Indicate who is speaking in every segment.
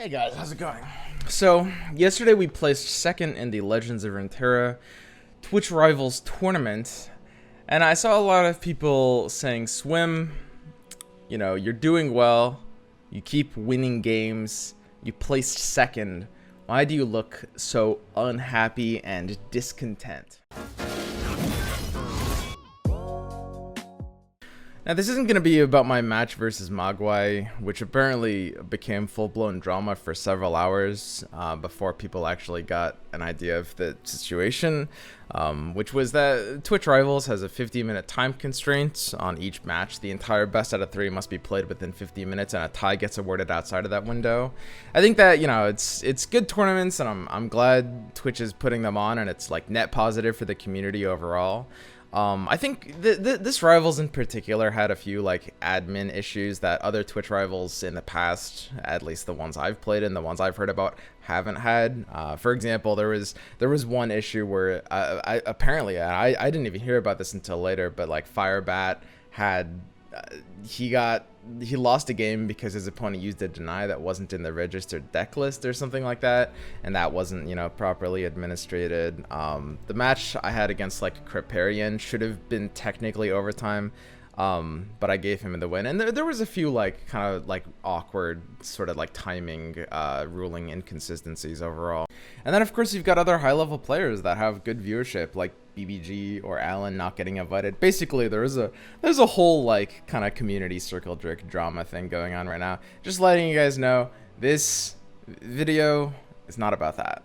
Speaker 1: Hey guys, how's it going? So, yesterday we placed second in the Legends of Runeterra Twitch Rivals tournament, and I saw a lot of people saying, Swim, you're doing well, you keep winning games, you placed second, why do you look so unhappy and discontent? Now, this isn't going to be about my match versus Mogwai, which apparently became full-blown drama for several hours before people actually got an idea of the situation, which was that Twitch Rivals has a 50-minute time constraint on each match. The entire best out of 3 must be played within 50 minutes, and a tie gets awarded outside of that window. I think that, it's good tournaments, and I'm glad Twitch is putting them on, and it's like net positive for the community overall. I think this Rivals in particular had a few like admin issues that other Twitch Rivals in the past, at least the ones I've played and the ones I've heard about, haven't had. For example, there was one issue where I didn't even hear about this until later, but like Firebat had he lost a game because his opponent used a deny that wasn't in the registered deck list or something like that, and that wasn't properly administrated. The match I had against like Kriparian should have been technically overtime, but I gave him the win, and there was a few like kind of like awkward sort of like timing ruling inconsistencies overall. And then of course you've got other high level players that have good viewership, like BBG or Alan not getting invited. Basically there's a whole like kind of community circle jerk drama thing going on right now. Just letting you guys know, this video is not about that.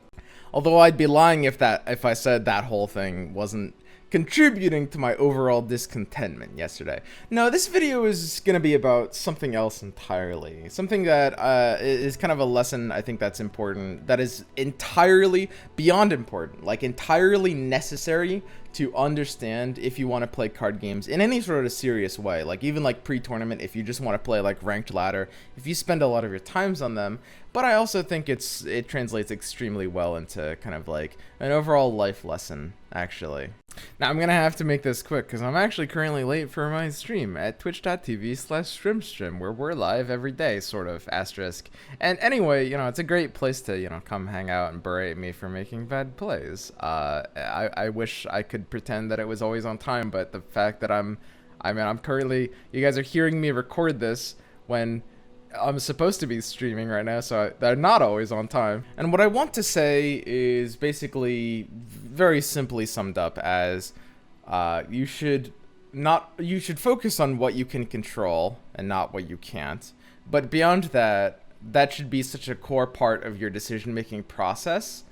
Speaker 1: Although I'd be lying if I said that whole thing wasn't contributing to my overall discontentment yesterday. No, this video is going to be about something else entirely. Something that is kind of a lesson I think that's important, that is entirely beyond important, like entirely necessary to understand if you want to play card games in any sort of serious way, like even like pre-tournament, if you just want to play like ranked ladder, if you spend a lot of your times on them. But I also think it translates extremely well into kind of like an overall life lesson, actually. Now I'm gonna have to make this quick because I'm actually currently late for my stream at twitch.tv/stream, where we're live every day, sort of, asterisk. And anyway, it's a great place to, come hang out and berate me for making bad plays. I wish I could pretend that it was always on time, but the fact that I'm currently, you guys are hearing me record this when I'm supposed to be streaming right now, so they're not always on time. And what I want to say is basically very simply summed up as you should focus on what you can control and not what you can't. But beyond that, that should be such a core part of your decision-making process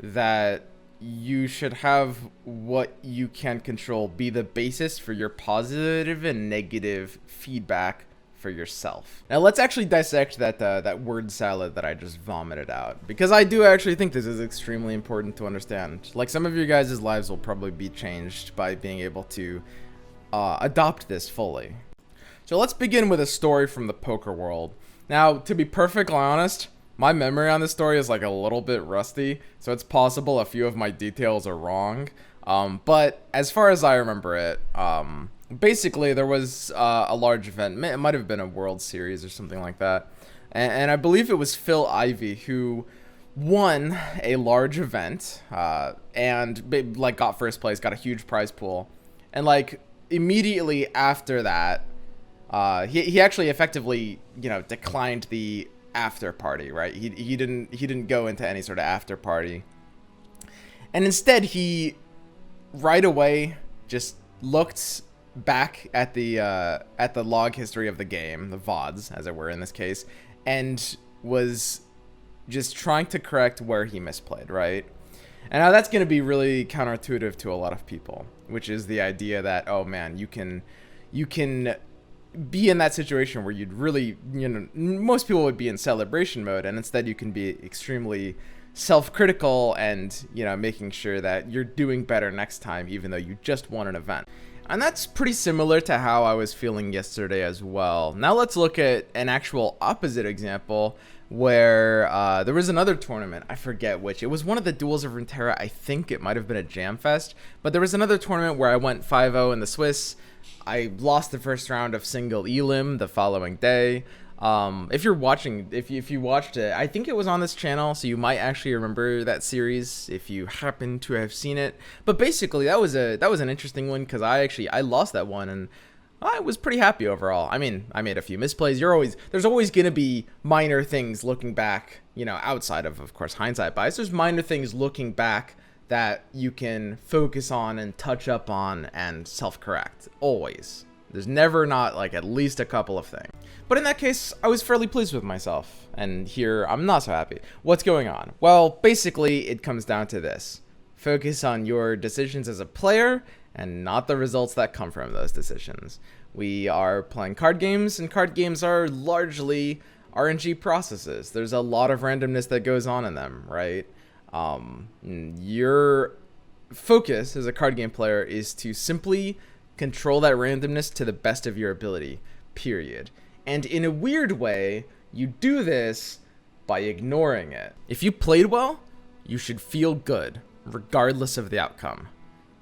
Speaker 1: that you should have what you can control be the basis for your positive and negative feedback for yourself. Now let's actually dissect that word salad that I just vomited out, because I do actually think this is extremely important to understand. Like, some of your guys' lives will probably be changed by being able to adopt this fully. So let's begin with a story from the poker world. Now, to be perfectly honest, my memory on this story is like a little bit rusty, so it's possible a few of my details are wrong. But as far as I remember it, basically there was a large event. It might have been a World Series or something like that, and I believe it was Phil Ivey who won a large event and like got first place, got a huge prize pool, and like immediately after that, he actually effectively declined the after party, right? He didn't go into any sort of after party, and instead he right away just looked back at the log history of the game, the VODs as it were in this case, and was just trying to correct where he misplayed, right? And now that's going to be really counterintuitive to a lot of people, which is the idea that, oh man, you can be in that situation where you'd really, most people would be in celebration mode, and instead you can be extremely self-critical and, making sure that you're doing better next time, even though you just won an event. And that's pretty similar to how I was feeling yesterday as well. Now let's look at an actual opposite example where there was another tournament. I forget which. It was one of the Duels of Runeterra. I think it might have been a Jam Fest. But there was another tournament where I went 5-0 in the Swiss. I lost the first round of single Elim the following day. If you're watching, if you watched it, I think it was on this channel, so you might actually remember that series if you happen to have seen it. But basically, that was an interesting one because I lost that one and I was pretty happy overall. I mean, I made a few misplays. There's always gonna be minor things looking back, you know, outside of course hindsight bias. There's minor things looking back that you can focus on and touch up on and self-correct. Always. There's never not like at least a couple of things. But in that case, I was fairly pleased with myself. And here, I'm not so happy. What's going on? Well, basically, it comes down to this. Focus on your decisions as a player and not the results that come from those decisions. We are playing card games, and card games are largely RNG processes. There's a lot of randomness that goes on in them, right? Your focus as a card game player is to simply control that randomness to the best of your ability, period. And in a weird way, you do this by ignoring it. If you played well, you should feel good, regardless of the outcome.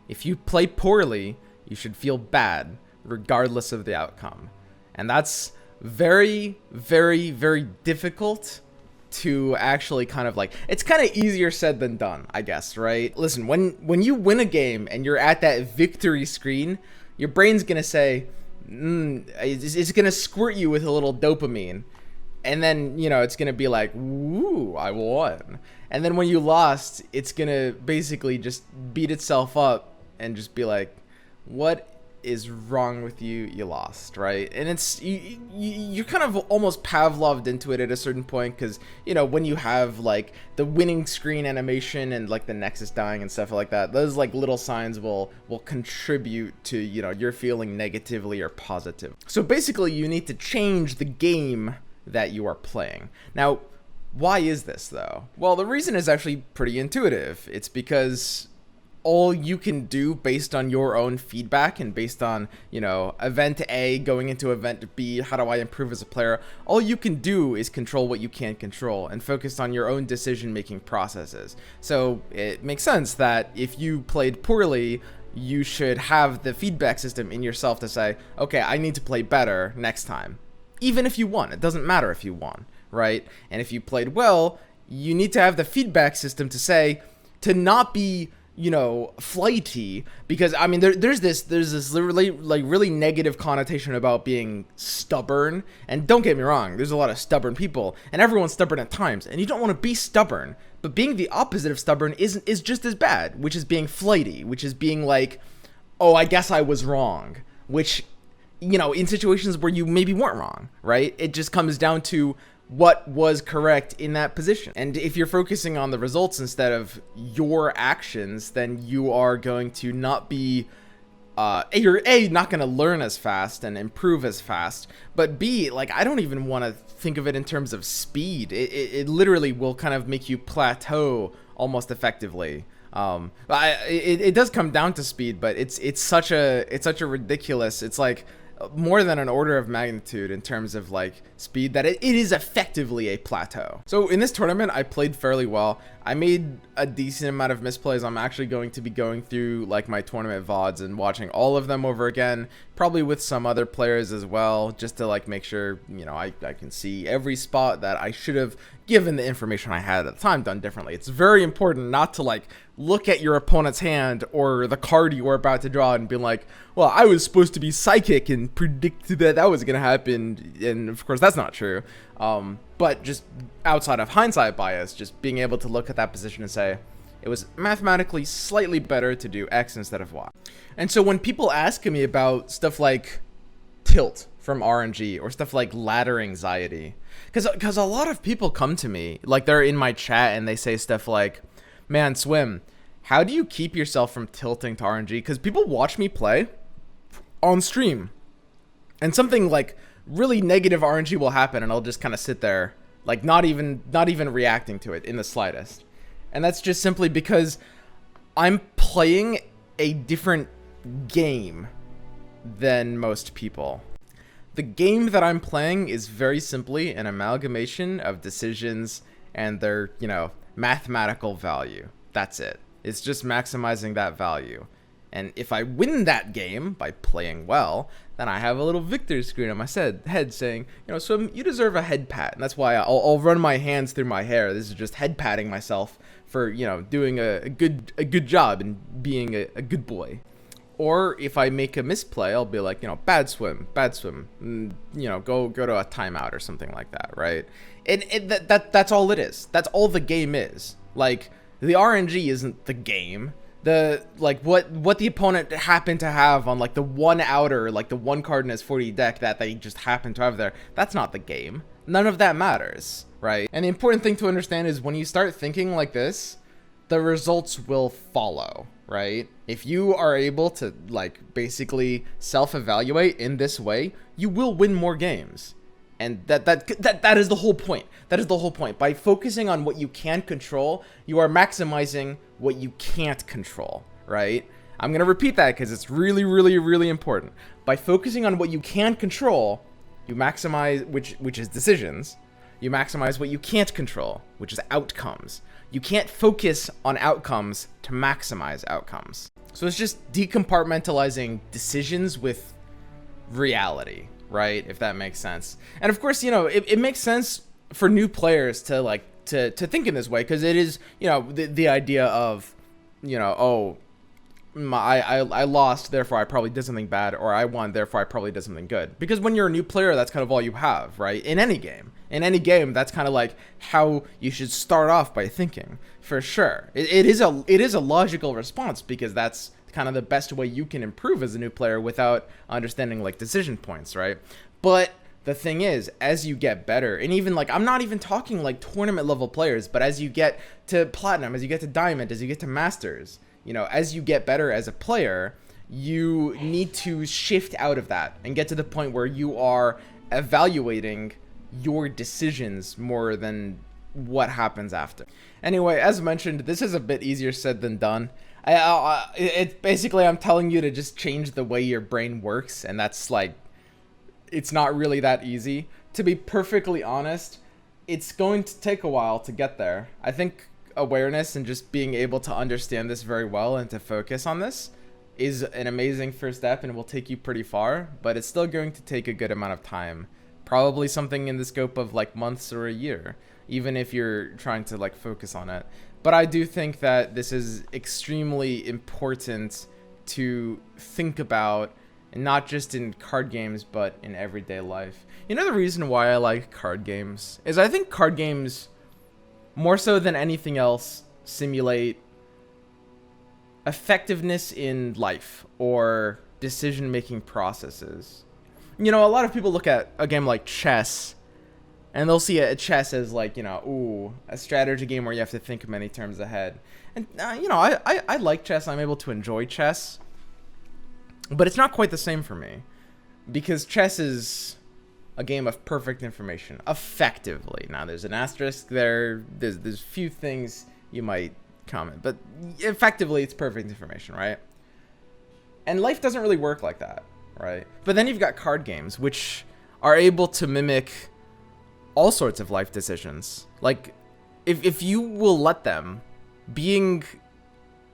Speaker 1: If you play poorly, you should feel bad, regardless of the outcome. And that's very, very, very difficult to actually kind of like, it's kind of easier said than done, I guess, right? Listen, when you win a game and you're at that victory screen, your brain's gonna say, it's gonna squirt you with a little dopamine. And then, you know, it's gonna be like, woo, I won. And then when you lost, it's gonna basically just beat itself up and just be like, what is wrong with you? You lost, right? And it's you're kind of almost Pavloved into it at a certain point, because, you know, when you have like the winning screen animation and like the Nexus dying and stuff like that, those like little signs will contribute to, you know, you're feeling negatively or positive. So basically, you need to change the game that you are playing. Now, why is this though? Well, the reason is actually pretty intuitive. It's because all you can do based on your own feedback and based on, you know, event A going into event B, how do I improve as a player? All you can do is control what you can't control and focus on your own decision-making processes. So it makes sense that if you played poorly, you should have the feedback system in yourself to say, okay, I need to play better next time. Even if you won, it doesn't matter if you won, right? And if you played well, you need to have the feedback system to say, to not be, you know, flighty, because I mean there's this really negative connotation about being stubborn. And don't get me wrong, there's a lot of stubborn people and everyone's stubborn at times, and you don't want to be stubborn, but being the opposite of stubborn is just as bad, which is being flighty, which is being like, oh, I guess I was wrong, which, you know, in situations where you maybe weren't wrong, right? It just comes down to what was correct in that position. And if you're focusing on the results instead of your actions, then you are going to not be, you're not going to learn as fast and improve as fast, but B, like, I don't even want to think of it in terms of speed. It literally will kind of make you plateau almost effectively. It does come down to speed, but it's such a ridiculous, it's like more than an order of magnitude in terms of like speed that it is effectively a plateau. So in this tournament, I played fairly well. I made a decent amount of misplays. I'm actually going to be going through like my tournament VODs and watching all of them over again, probably with some other players as well, just to like make sure, you know, I can see every spot that I should have, given the information I had at the time, done differently. It's very important not to like look at your opponent's hand or the card you were about to draw and be like, well, I was supposed to be psychic and predict that was going to happen. And of course, that's not true. But just outside of hindsight bias, just being able to look at that position and say, it was mathematically slightly better to do X instead of Y. And so when people ask me about stuff like tilt from RNG or stuff like ladder anxiety, because a lot of people come to me, like they're in my chat and they say stuff like, man, Swim, how do you keep yourself from tilting to RNG? Because people watch me play on stream and something like really negative RNG will happen and I'll just kind of sit there like not even reacting to it in the slightest. And that's just simply because I'm playing a different game than most people. The game that I'm playing is very simply an amalgamation of decisions and their, you know, mathematical value. That's it. It's just maximizing that value. And if I win that game by playing well, then I have a little victory screen on my head saying, so you deserve a head pat. And that's why I'll run my hands through my hair. This is just head patting myself for, doing a good job and being a good boy. Or if I make a misplay, I'll be like, bad swim, go to a timeout or something like that, right? That's all it is. That's all the game is. Like, the RNG isn't the game. What the opponent happened to have on like the one outer, like the one card in his 40 deck that they just happen to have there, that's not the game. None of that matters, right? And the important thing to understand is when you start thinking like this, the results will follow, right? If you are able to like basically self-evaluate in this way, you will win more games. And that is the whole point. That is the whole point. By focusing on what you can control, you are maximizing what you can't control, right? I'm going to repeat that because it's really, really, really important. By focusing on what you can control, you maximize, which is decisions. You maximize what you can't control, which is outcomes. You can't focus on outcomes to maximize outcomes. So it's just decompartmentalizing decisions with reality, right? If that makes sense. And of course, it makes sense for new players to like to think in this way, because it is, the idea of, I lost, therefore I probably did something bad, or I won, therefore I probably did something good. Because when you're a new player, that's kind of all you have, right? In any game, that's kind of like how you should start off by thinking, for sure. It is a logical response, because that's kind of the best way you can improve as a new player without understanding like decision points, right? But the thing is, as you get better, and even like, I'm not even talking like tournament level players, but as you get to platinum, as you get to diamond, as you get to masters, as you get better as a player, you need to shift out of that and get to the point where you are evaluating your decisions more than what happens after. Anyway, as mentioned, this is a bit easier said than done. It's basically, I'm telling you to just change the way your brain works, and that's like, it's not really that easy. To be perfectly honest, it's going to take a while to get there. I think awareness and just being able to understand this very well and to focus on this is an amazing first step, and will take you pretty far, but it's still going to take a good amount of time. Probably something in the scope of like months or a year, even if you're trying to like focus on it. But I do think that this is extremely important to think about, and not just in card games, but in everyday life. The reason why I like card games is I think card games, more so than anything else, simulate effectiveness in life or decision-making processes. A lot of people look at a game like chess, and they'll see a chess as like, a strategy game where you have to think many turns ahead. And, I like chess. I'm able to enjoy chess. But it's not quite the same for me, because chess is a game of perfect information, effectively. Now, there's an asterisk there. There's few things you might comment, but effectively, it's perfect information, right? And life doesn't really work like that, right? But then you've got card games, which are able to mimic all sorts of life decisions. Like, if you will let them, being...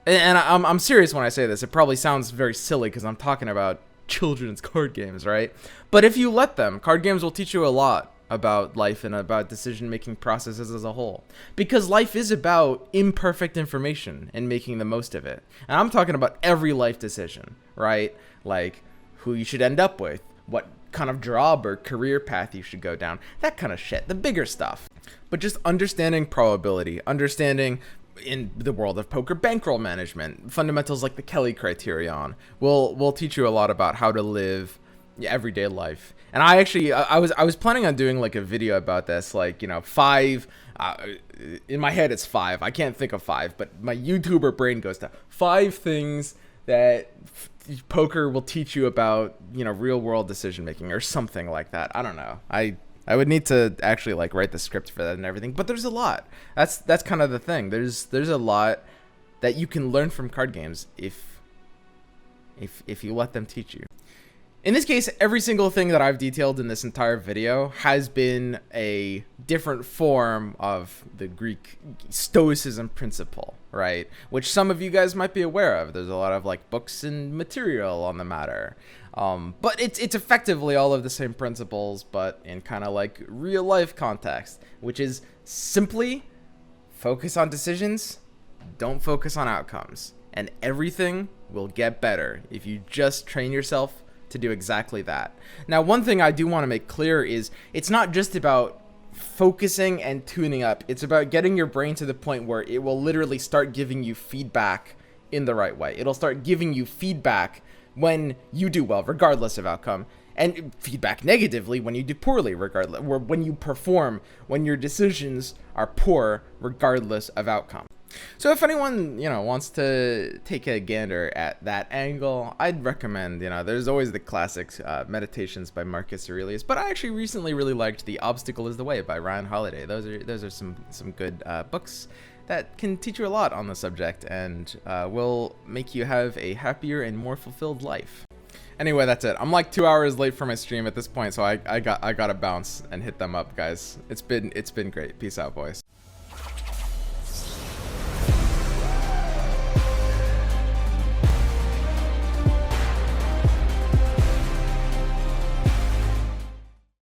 Speaker 1: And I'm serious when I say this. It probably sounds very silly because I'm talking about children's card games, right? But if you let them, card games will teach you a lot about life and about decision-making processes as a whole. Because life is about imperfect information and making the most of it. And I'm talking about every life decision, right? Like who you should end up with, what kind of job or career path you should go down, that kind of shit, the bigger stuff. But just understanding probability, understanding... in the world of poker, bankroll management, fundamentals like the Kelly criterion will teach you a lot about how to live everyday life. And I was planning on doing like a video about this, like, 5 in my head it's 5. I can't think of 5, but my YouTuber brain goes to 5 things that poker will teach you about, real world decision making or something like that. I don't know. I would need to actually like write the script for that and everything, but there's a lot. That's kind of the thing. There's a lot that you can learn from card games if you let them teach you. In this case, every single thing that I've detailed in this entire video has been a different form of the Greek Stoicism principle, right? Which some of you guys might be aware of. There's a lot of like books and material on the matter. But it's effectively all of the same principles, but in kind of like real life context, which is simply focus on decisions, don't focus on outcomes, and everything will get better if you just train yourself to do exactly that. Now, one thing I do want to make clear is it's not just about focusing and tuning up. It's about getting your brain to the point where it will literally start giving you feedback in the right way. It'll start giving you feedback when you do well, regardless of outcome, and feedback negatively when you do poorly, regardless, or when you perform, when your decisions are poor, regardless of outcome. So if anyone, wants to take a gander at that angle, I'd recommend, there's always the classics, Meditations by Marcus Aurelius, but I actually recently really liked The Obstacle is the Way by Ryan Holiday. Those are some good books that can teach you a lot on the subject and will make you have a happier and more fulfilled life. Anyway, that's it. I'm like 2 hours late for my stream at this point, so I gotta bounce and hit them up, guys. It's been great. Peace out, boys.